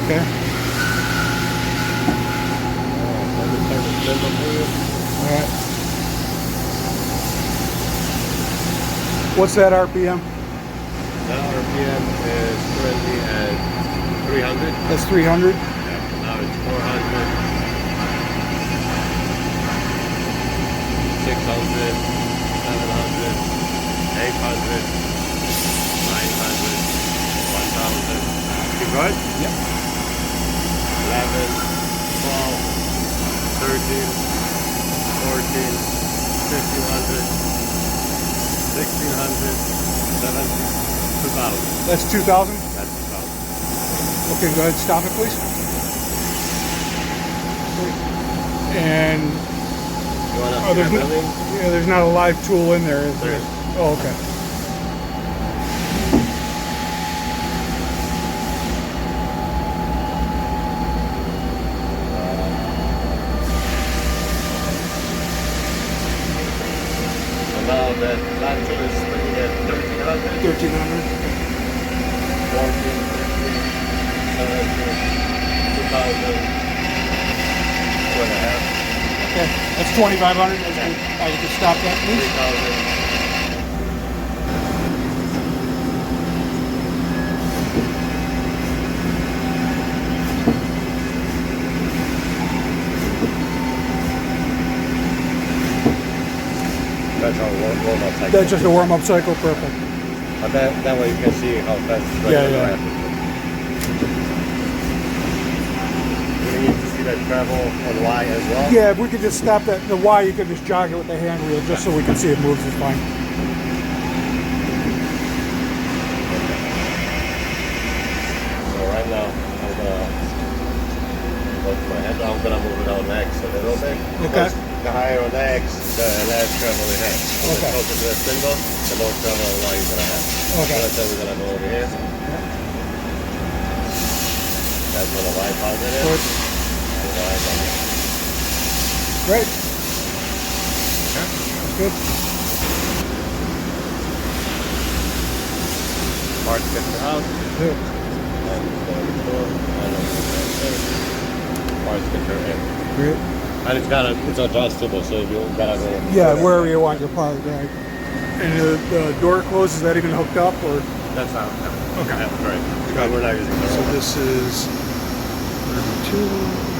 Okay. Let me turn the spindle for you. All right. What's that RPM? That RPM is currently at 300. That's 300. Yeah, now it's 400, 600, 700, 800, 900, 1000. Keep going? Yep. 11, 12, 13, 14, 1500, 1600, 17, 2000. That's 2,000. That's 2000. Okay, go ahead. Stop it, please. And You want to oh, there's building? yeah, there's not a live tool in there, is There there? is. Oh, okay. Now that last tool is spinning at 1300. 1,300. 14, 15, 17, 2000, 2.5, Okay, that's 2,500. I can stop that, please. 3,000. That's our warm-up cycle. That's just a warm-up cycle, perfect. But that way you can see how fast it's going. Yeah. We need to see that travel on Y as well. Yeah, if we could just stop that, the Y, you could just jog it with the hand wheel just so we can see it moves, it's fine. So right now, I'm gonna go to my hand. I'm gonna move it on X a little bit. Okay. The higher on X, the less travel we have. So Okay. the closer to the spindle, the more travel on Y you're gonna have. Okay. So we're gonna go over here. That's where the Y positive Good. is. And Y negative. Great. Okay. That's good. Parts get to out. Good. And parts get turned in. Great. And it's adjustable, so you gotta go. Yeah, wherever you want your part, right. And the door closes, is that even hooked up, or? That's how. Okay. Yeah, right. We're not using the So this is 32.